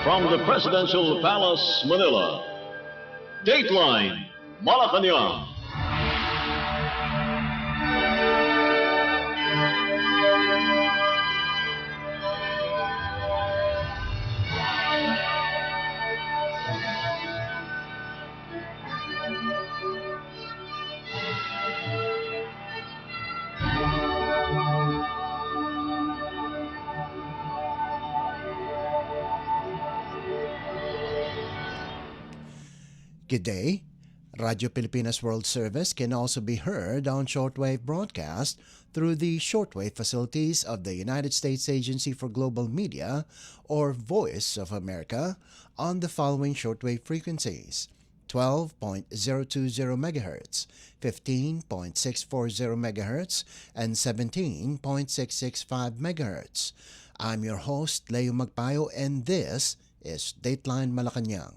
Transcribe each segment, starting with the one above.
From the Presidential Palace, Manila, Dateline Malacañang. Good day. Radio Pilipinas World Service can also be heard on shortwave broadcast through the shortwave facilities of the United States Agency for Global Media, or Voice of America, on the following shortwave frequencies: 12.020 MHz, 15.640 MHz, and 17.665 MHz. I'm your host, Leo Magpayo, and this is Dateline Malacañang.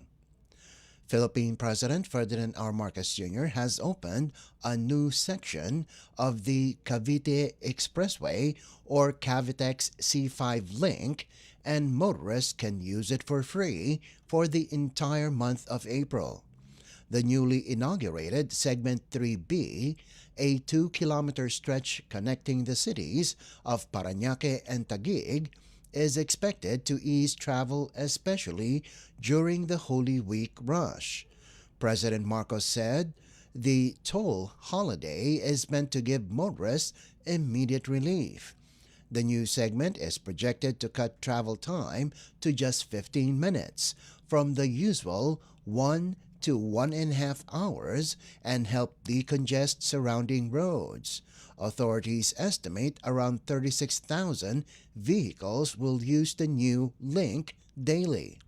Philippine President Ferdinand R. Marcos Jr. has opened a new section of the Cavite Expressway, or Cavitex C5 link, and motorists can use it for free for the entire month of April. The newly inaugurated Segment 3B, a 2-kilometer stretch connecting the cities of Parañaque and Taguig, is expected to ease travel, especially during the Holy Week rush. President Marcos said the toll holiday is meant to give motorists immediate relief. The new segment is projected to cut travel time to just 15 minutes from the usual 1 to 1.5 hours and help decongest surrounding roads. Authorities estimate around 36,000 vehicles will use the new link daily.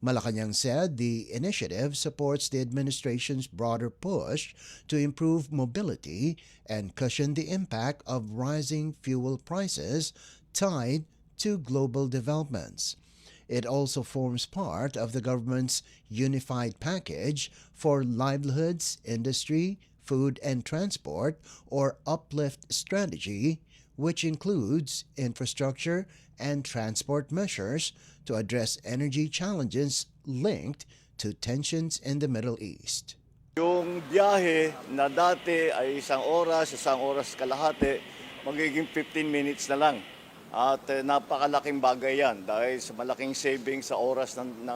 Malacañang said the initiative supports the administration's broader push to improve mobility and cushion the impact of rising fuel prices tied to global developments. It also forms part of the government's unified package for livelihoods, industry, food and transport, or uplift strategy, which includes infrastructure and transport measures to address energy challenges linked to tensions in the Middle East. Yung biyahe na dati ay isang oras kalahati, magiging 15 minutes na lang. At napakalaking bagay yan dahil sa malaking savings sa oras ng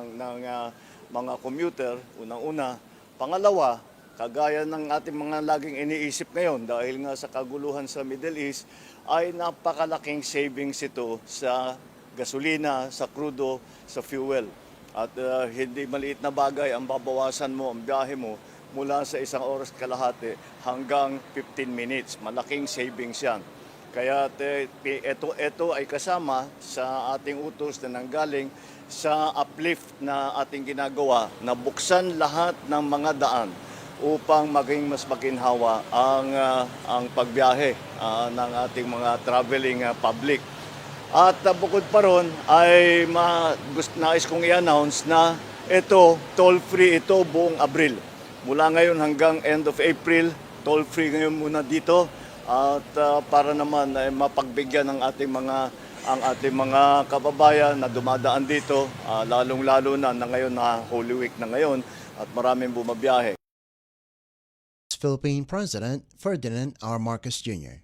mga commuter, unang-una. Pangalawa, kagaya ng ating mga laging iniisip ngayon dahil nga sa kaguluhan sa Middle East, ay napakalaking savings ito sa gasolina, sa crudo, sa fuel. At hindi maliit na bagay ang babawasan mo, ang biyahe mo mula sa isang oras kalahati hanggang 15 minutes. Malaking savings yan. Kaya ito ay kasama sa ating utos na nanggaling sa uplift na ating ginagawa na buksan lahat ng mga daan upang maging mas maginhawa ang pagbiyahe ng ating mga traveling public. At bukod pa ron ay nais kong i-announce na ito, toll-free ito buong Abril. Mula ngayon hanggang end of April, toll-free ngayon muna dito. At para naman ay mapagbigyan ng ating mga kababayan na dumadaan dito, lalong-lalo na ngayon na Holy Week na ngayon at maraming bumabiyahe. Philippine President Ferdinand R. Marcos Jr.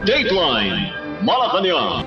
Dateline Malacañang.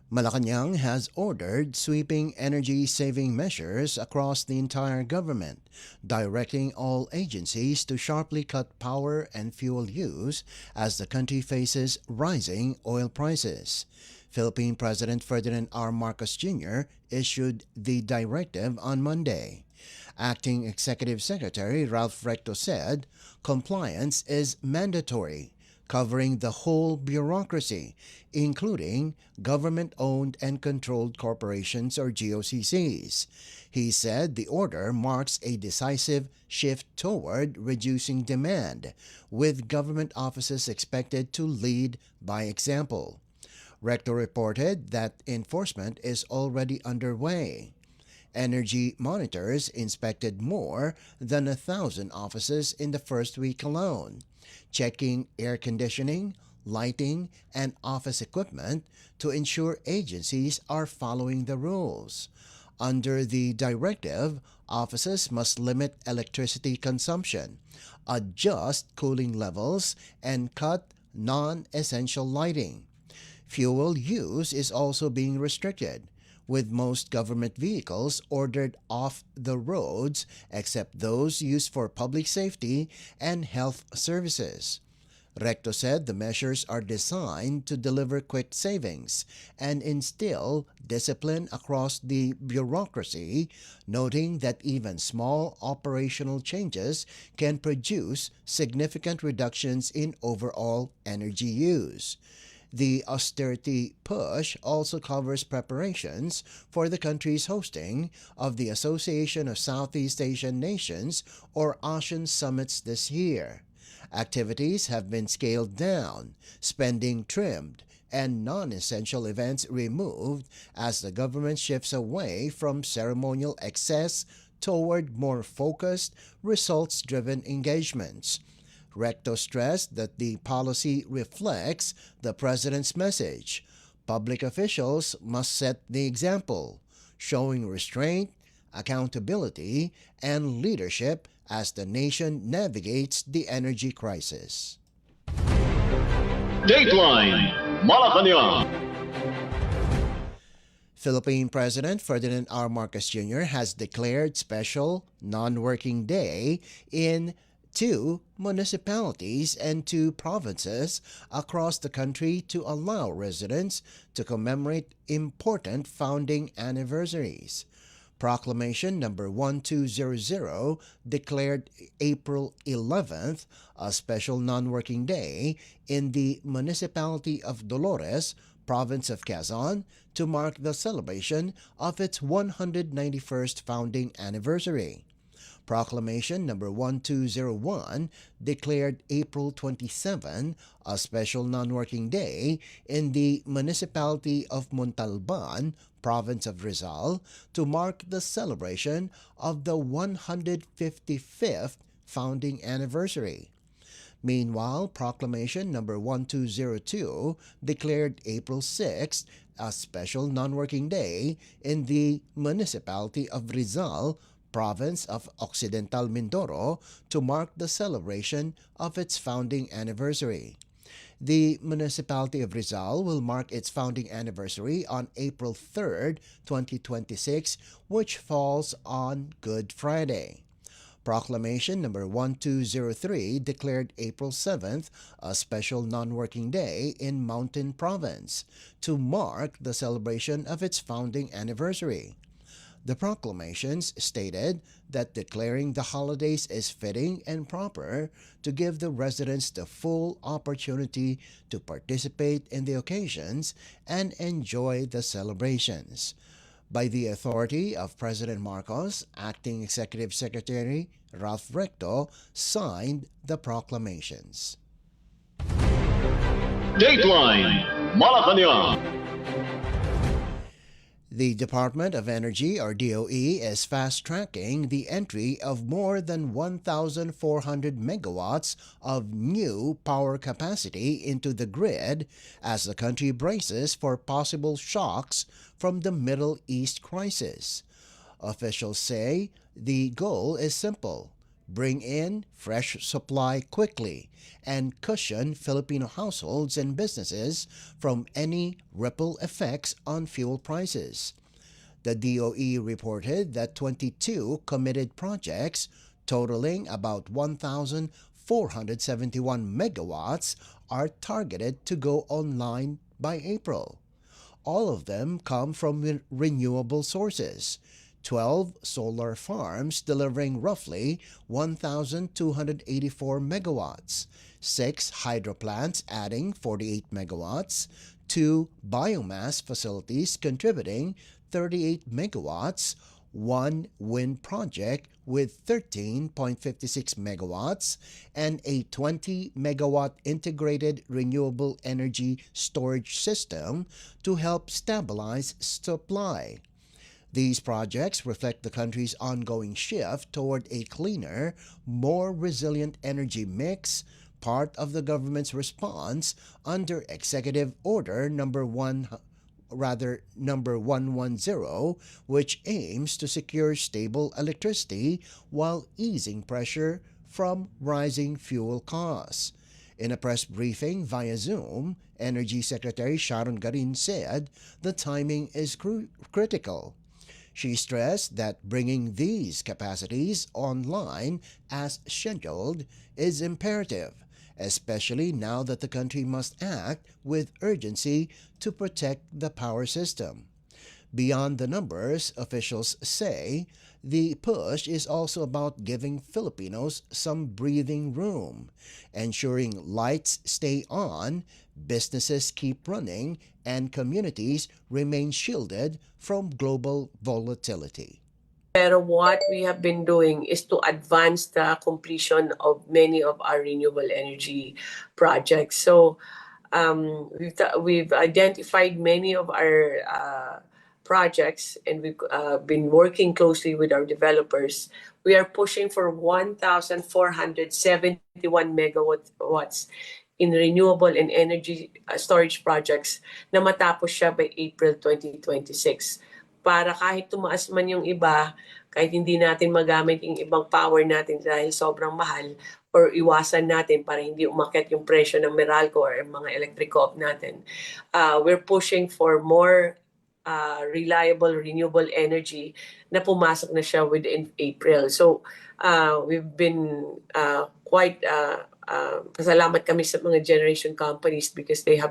Malacañang has ordered sweeping energy-saving measures across the entire government, directing all agencies to sharply cut power and fuel use as the country faces rising oil prices. Philippine President Ferdinand R. Marcos Jr. issued the directive on Monday. Acting Executive Secretary Ralph Recto said compliance is mandatory, covering the whole bureaucracy, including government-owned and controlled corporations, or GOCCs. He said the order marks a decisive shift toward reducing demand, with government offices expected to lead by example. Recto reported that enforcement is already underway. Energy monitors inspected more than 1,000 offices in the first week alone, checking air conditioning, lighting, and office equipment to ensure agencies are following the rules. Under the directive, offices must limit electricity consumption, adjust cooling levels, and cut non-essential lighting. Fuel use is also being restricted, with most government vehicles ordered off the roads except those used for public safety and health services. Recto said the measures are designed to deliver quick savings and instill discipline across the bureaucracy, noting that even small operational changes can produce significant reductions in overall energy use. The austerity push also covers preparations for the country's hosting of the Association of Southeast Asian Nations or ASEAN summits this year. Activities have been scaled down, spending trimmed, and non-essential events removed as the government shifts away from ceremonial excess toward more focused, results-driven engagements. Recto stressed that the policy reflects the president's message. Public officials must set the example, showing restraint, accountability, and leadership as the nation navigates the energy crisis. Dateline Malacañang. Philippine President Ferdinand R. Marcos Jr. has declared special non-working day in 2 municipalities and 2 provinces across the country to allow residents to commemorate important founding anniversaries. Proclamation number 1200 declared April 11th a special non-working day in the municipality of Dolores, province of Quezon, to mark the celebration of its 191st founding anniversary. Proclamation number 1201 declared April 27 a special non-working day in the municipality of Montalban, province of Rizal, to mark the celebration of the 155th founding anniversary. Meanwhile, Proclamation number 1202 declared April 6 a special non-working day in the municipality of Rizal, province of Occidental Mindoro, to mark the celebration of its founding anniversary. The municipality of Rizal will mark its founding anniversary on April 3, 2026, which falls on Good Friday. Proclamation number 1203 declared April 7th a special non-working day in Mountain Province to mark the celebration of its founding anniversary. The proclamations stated that declaring the holidays is fitting and proper to give the residents the full opportunity to participate in the occasions and enjoy the celebrations. By the authority of President Marcos, Acting Executive Secretary Ralph Recto signed the proclamations. Dateline Malacañang. The Department of Energy, or DOE, is fast-tracking the entry of more than 1,400 megawatts of new power capacity into the grid as the country braces for possible shocks from the Middle East crisis. Officials say the goal is simple: bring in fresh supply quickly and cushion Filipino households and businesses from any ripple effects on fuel prices. The DOE reported that 22 committed projects totaling about 1,471 megawatts are targeted to go online by April. All of them come from renewable sources. 12 solar farms delivering roughly 1,284 megawatts, 6 hydro plants adding 48 megawatts, 2 biomass facilities contributing 38 megawatts, 1 wind project with 13.56 megawatts, and a 20-megawatt integrated renewable energy storage system to help stabilize supply. These projects reflect the country's ongoing shift toward a cleaner, more resilient energy mix, part of the government's response under Executive Order number 110, which aims to secure stable electricity while easing pressure from rising fuel costs. In a press briefing via Zoom, Energy Secretary Sharon Garin said the timing is critical. She stressed that bringing these capacities online as scheduled is imperative, especially now that the country must act with urgency to protect the power system. Beyond the numbers, officials say the push is also about giving Filipinos some breathing room, ensuring lights stay on, businesses keep running, and communities remain shielded from global volatility. Pero what we have been doing is to advance the completion of many of our renewable energy projects. So we've identified many of our projects, and we've been working closely with our developers. We are pushing for 1,471 megawatts in renewable and energy storage projects na matapos siya by April 2026. Para kahit tumaas man yung iba, kahit hindi natin magamit yung ibang power natin dahil sobrang mahal, or iwasan natin para hindi umakyat yung presyo ng Meralco or mga electric co-op natin, we're pushing for more reliable renewable energy na pumasok na siya within April. So we've been quite pasalamat kami sa mga generation companies because they've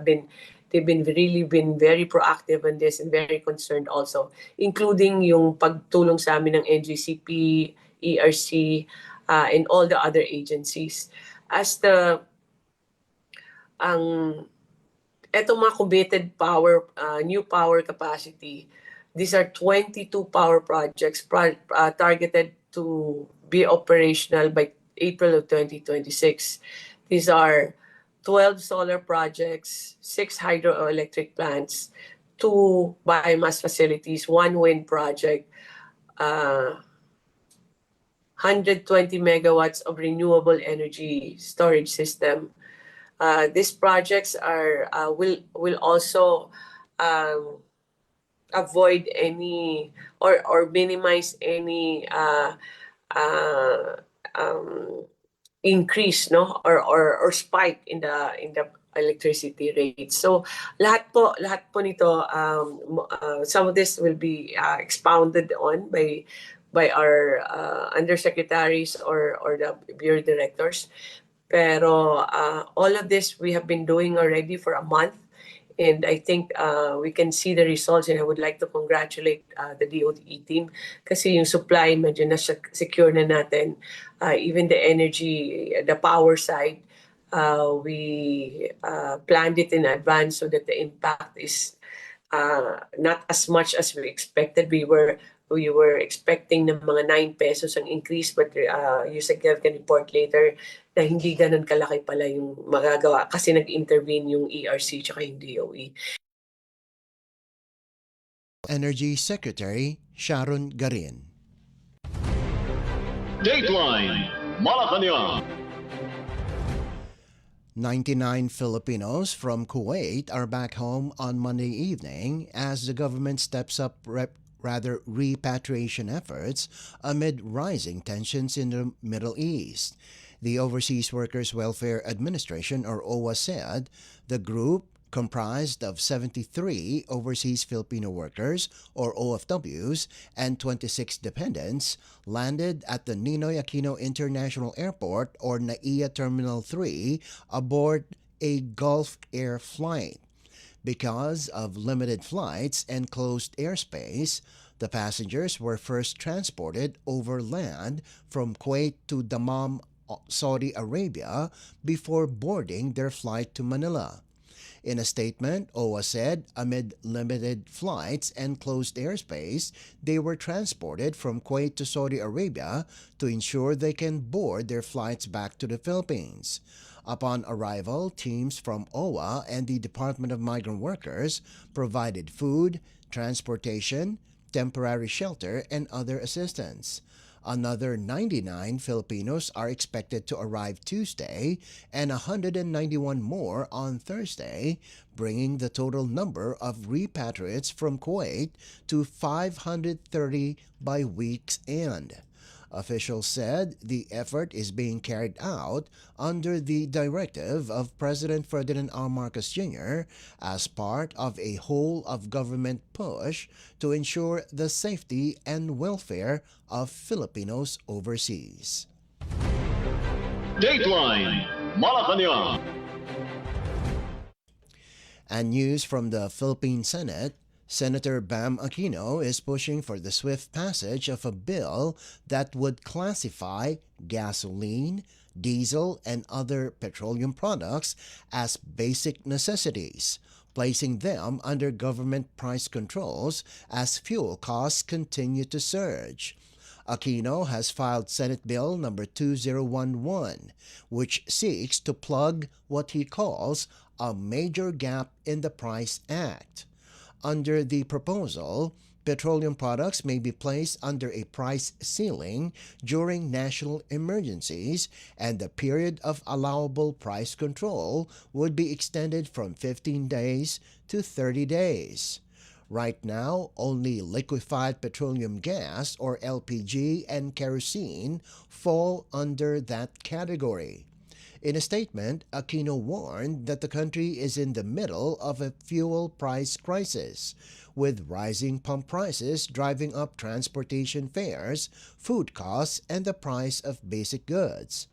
really been very proactive on this and very concerned also, including yung pagtulong sa amin ng NGCP, ERC, and all the other agencies. As etong mga committed power, new power capacity, these are 22 power projects targeted to be operational by April of 2026. These are 12 solar projects, 6 hydroelectric plants, 2 biomass facilities, 1 wind project, 120 megawatts of renewable energy storage system. These projects will also avoid any or minimize any increase, no, or spike in the electricity rates. So lahat po nito, some of this will be expounded on by our undersecretaries or the bureau directors. Pero all of this we have been doing already for a month, and I think we can see the results, and I would like to congratulate the DOE team kasi yung supply medyo na-secure na natin. Even the energy, the power side, we planned it in advance so that the impact is not as much as we expected. We were expecting ng mga 9 pesos ang increase, but Yusek can report later na hindi ganun kalaki pala yung magagawa kasi nag-intervene yung ERC tsaka yung DOE. Energy Secretary Sharon Garin. Dateline Malacañang. 99 Filipinos from Kuwait are back home on Monday evening as the government steps up repatriation efforts amid rising tensions in the Middle East. The Overseas Workers Welfare Administration, or OWA, said the group, comprised of 73 overseas Filipino workers, or OFWs, and 26 dependents, landed at the Ninoy Aquino International Airport, or NAIA Terminal 3, aboard a Gulf Air flight. Because of limited flights and closed airspace, the passengers were first transported over land from Kuwait to Dammam, Saudi Arabia, before boarding their flight to Manila. In a statement, OWA said amid limited flights and closed airspace, they were transported from Kuwait to Saudi Arabia to ensure they can board their flights back to the Philippines. Upon arrival, teams from OWA and the Department of Migrant Workers provided food, transportation, temporary shelter, and other assistance. Another 99 Filipinos are expected to arrive Tuesday and 191 more on Thursday, bringing the total number of repatriates from Kuwait to 530 by week's end. Officials said the effort is being carried out under the directive of President Ferdinand R. Marcos Jr. as part of a whole-of-government push to ensure the safety and welfare of Filipinos overseas. Dateline Malacañang. And news from the Philippine Senate, Senator Bam Aquino is pushing for the swift passage of a bill that would classify gasoline, diesel, and other petroleum products as basic necessities, placing them under government price controls as fuel costs continue to surge. Aquino has filed Senate Bill No. 2011, which seeks to plug what he calls a major gap in the Price Act. Under the proposal, petroleum products may be placed under a price ceiling during national emergencies, and the period of allowable price control would be extended from 15 days to 30 days. Right now, only liquefied petroleum gas, or LPG, and kerosene fall under that category. In a statement, Aquino warned that the country is in the middle of a fuel price crisis, with rising pump prices driving up transportation fares, food costs, and the price of basic goods.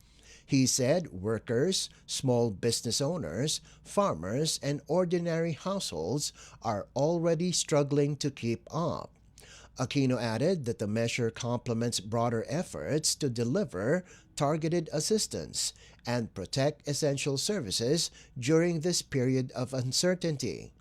He said workers, small business owners, farmers, and ordinary households are already struggling to keep up. Aquino added that the measure complements broader efforts to deliver targeted assistance and protect essential services during this period of uncertainty.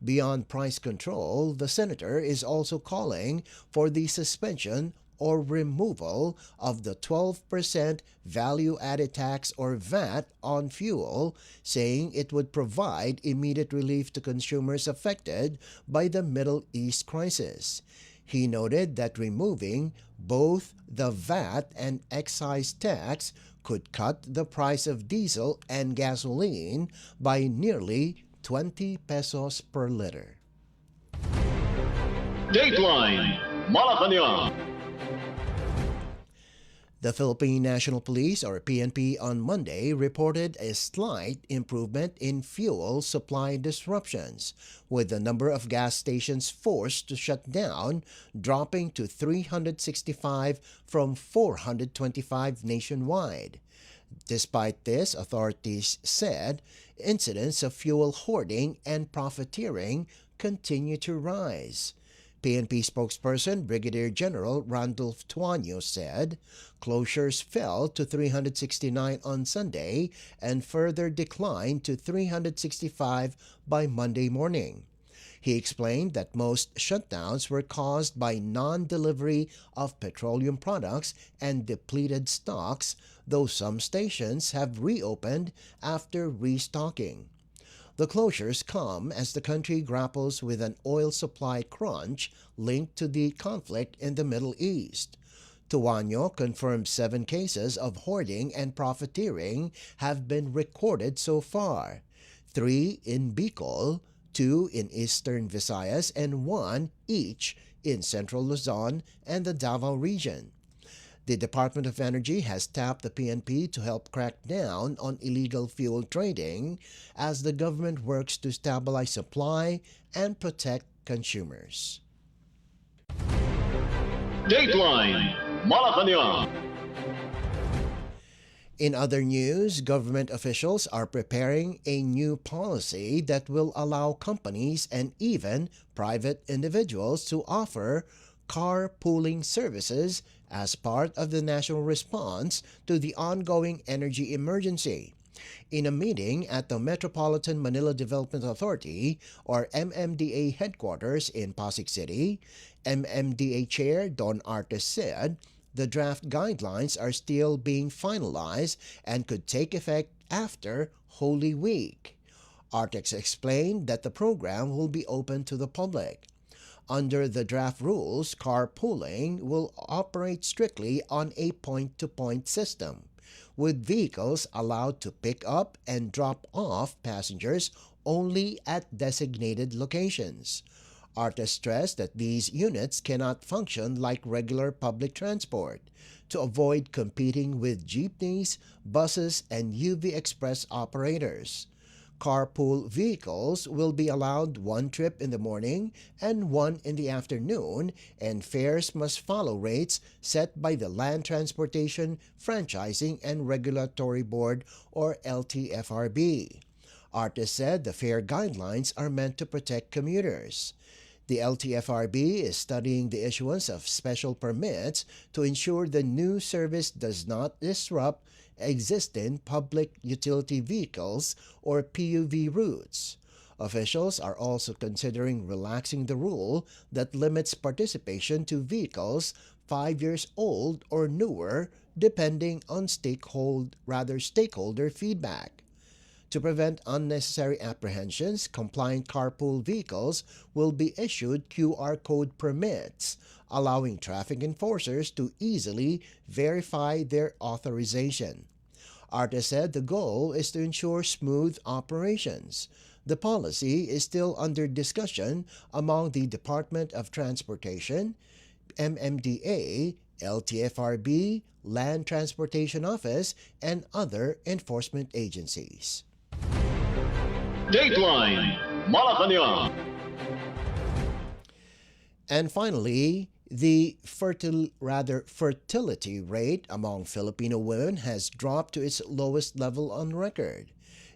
Beyond price control, the senator is also calling for the suspension or removal of the 12% value-added tax, or VAT, on fuel, saying it would provide immediate relief to consumers affected by the Middle East crisis. He noted that removing both the VAT and excise tax could cut the price of diesel and gasoline by nearly 20 pesos per liter. Dateline Malacañang. The Philippine National Police, or PNP, on Monday reported a slight improvement in fuel supply disruptions, with the number of gas stations forced to shut down dropping to 365 from 425 nationwide. Despite this, authorities said incidents of fuel hoarding and profiteering continue to rise. PNP spokesperson Brigadier General Randolph Tuanyo said closures fell to 369 on Sunday and further declined to 365 by Monday morning. He explained that most shutdowns were caused by non-delivery of petroleum products and depleted stocks, though some stations have reopened after restocking. The closures come as the country grapples with an oil supply crunch linked to the conflict in the Middle East. Tuanyo confirmed 7 cases of hoarding and profiteering have been recorded so far, 3 in Bicol, 2 in Eastern Visayas, and 1 each in Central Luzon and the Davao region. The Department of Energy has tapped the PNP to help crack down on illegal fuel trading as the government works to stabilize supply and protect consumers. Dateline Malacañang. In other news, government officials are preparing a new policy that will allow companies and even private individuals to offer carpooling services as part of the national response to the ongoing energy emergency. In a meeting at the Metropolitan Manila Development Authority, or MMDA headquarters in Pasig City, MMDA Chair Don Artes said the draft guidelines are still being finalized and could take effect after Holy Week. Artex explained that the program will be open to the public. Under the draft rules, carpooling will operate strictly on a point-to-point system, with vehicles allowed to pick up and drop off passengers only at designated locations. ARTES stressed that these units cannot function like regular public transport to avoid competing with jeepneys, buses, and UV Express operators. Carpool vehicles will be allowed one trip in the morning and one in the afternoon, and fares must follow rates set by the Land Transportation, Franchising, and Regulatory Board, or LTFRB. ARTES said the fare guidelines are meant to protect commuters. The LTFRB is studying the issuance of special permits to ensure the new service does not disrupt existing public utility vehicles or PUV routes. Officials are also considering relaxing the rule that limits participation to vehicles 5 years old or newer, depending on stakeholder feedback. To prevent unnecessary apprehensions, compliant carpool vehicles will be issued QR code permits, allowing traffic enforcers to easily verify their authorization. ARTES said the goal is to ensure smooth operations. The policy is still under discussion among the Department of Transportation, MMDA, LTFRB, Land Transportation Office, and other enforcement agencies. Dateline Malacañang. And finally, the fertility rate among Filipino women has dropped to its lowest level on record.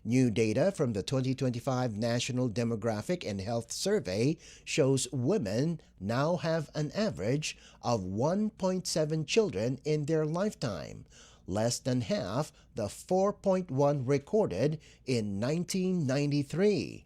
New data from the 2025 National Demographic and Health Survey shows women now have an average of 1.7 children in their lifetime, less than half the 4.1 recorded in 1993.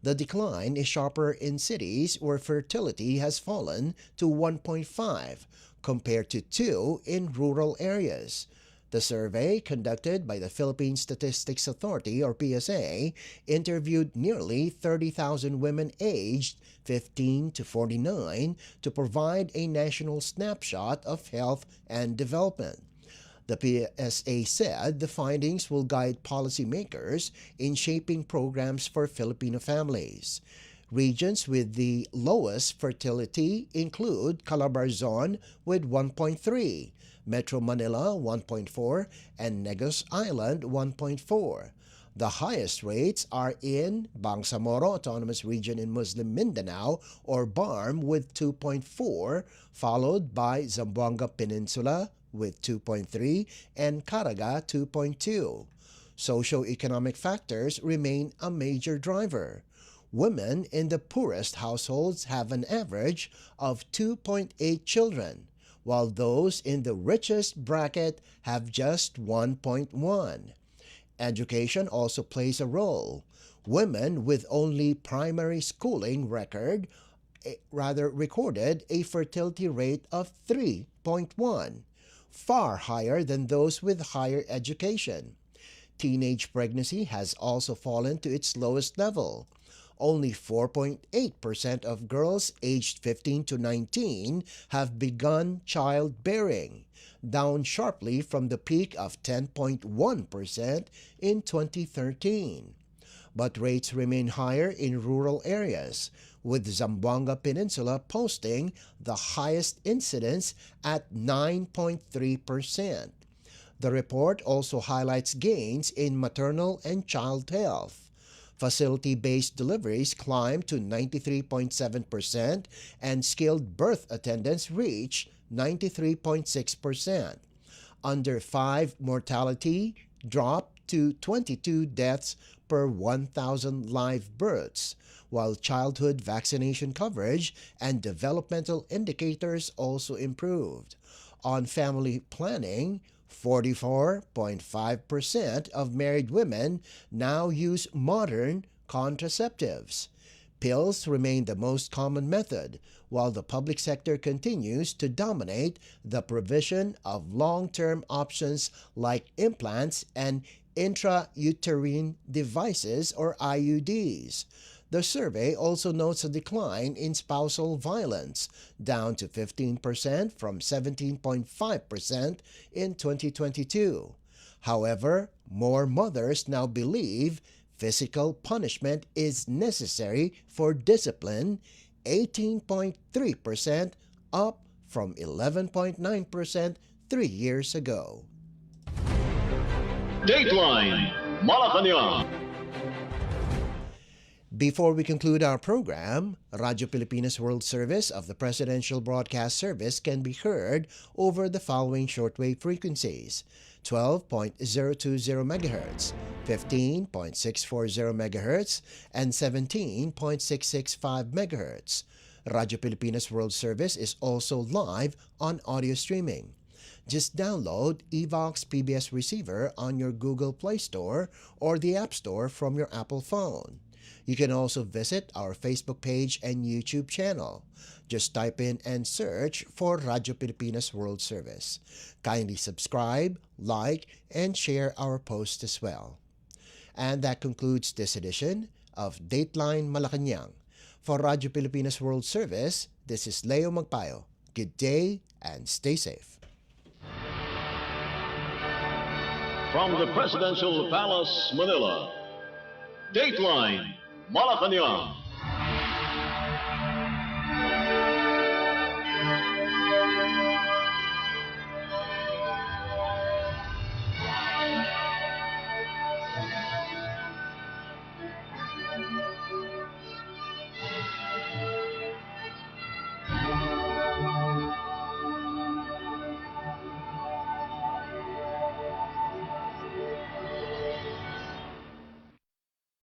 The decline is sharper in cities where fertility has fallen to 1.5 compared to 2 in rural areas. The survey, conducted by the Philippine Statistics Authority or PSA, interviewed nearly 30,000 women aged 15 to 49 to provide a national snapshot of health and development. The PSA said the findings will guide policymakers in shaping programs for Filipino families. Regions with the lowest fertility include Calabarzon with 1.3, Metro Manila 1.4, and Negros Island 1.4. The highest rates are in Bangsamoro Autonomous Region in Muslim Mindanao or BARM with 2.4, followed by Zamboanga Peninsula with 2.3 and Caraga 2.2. Socioeconomic factors remain a major driver. Women in the poorest households have an average of 2.8 children, while those in the richest bracket have just 1.1. Education also plays a role. Women with only primary schooling recorded a fertility rate of 3.1, far higher than those with higher education. Teenage pregnancy has also fallen to its lowest level. Only 4.8% of girls aged 15 to 19 have begun childbearing, down sharply from the peak of 10.1% in 2013. But rates remain higher in rural areas, with Zamboanga Peninsula posting the highest incidence at 9.3%. The report also highlights gains in maternal and child health. Facility-based deliveries climbed to 93.7% and skilled birth attendance reached 93.6%. Under 5 mortality dropped to 22 deaths per 1,000 live births, while childhood vaccination coverage and developmental indicators also improved. On family planning, 44.5% of married women now use modern contraceptives. Pills remain the most common method, while the public sector continues to dominate the provision of long-term options like implants and intrauterine devices or IUDs. The survey also notes a decline in spousal violence, down to 15% from 17.5% in 2022. However, more mothers now believe physical punishment is necessary for discipline, 18.3%, up from 11.9% 3 years ago. Dateline Malacañang. Before we conclude our program, Radyo Pilipinas World Service of the Presidential Broadcast Service can be heard over the following shortwave frequencies: 12.020 MHz, 15.640 MHz, and 17.665 MHz. Radyo Pilipinas World Service is also live on audio streaming. Just download Evox PBS Receiver on your Google Play Store or the App Store from your Apple phone. You can also visit our Facebook page and YouTube channel. Just type in and search for Radyo Pilipinas World Service. Kindly subscribe, like, and share our posts as well. And that concludes this edition of Dateline Malacañang. For Radyo Pilipinas World Service, this is Leo Magpayo. Good day and stay safe. From the Presidential Palace, Manila, Dateline Malacañang.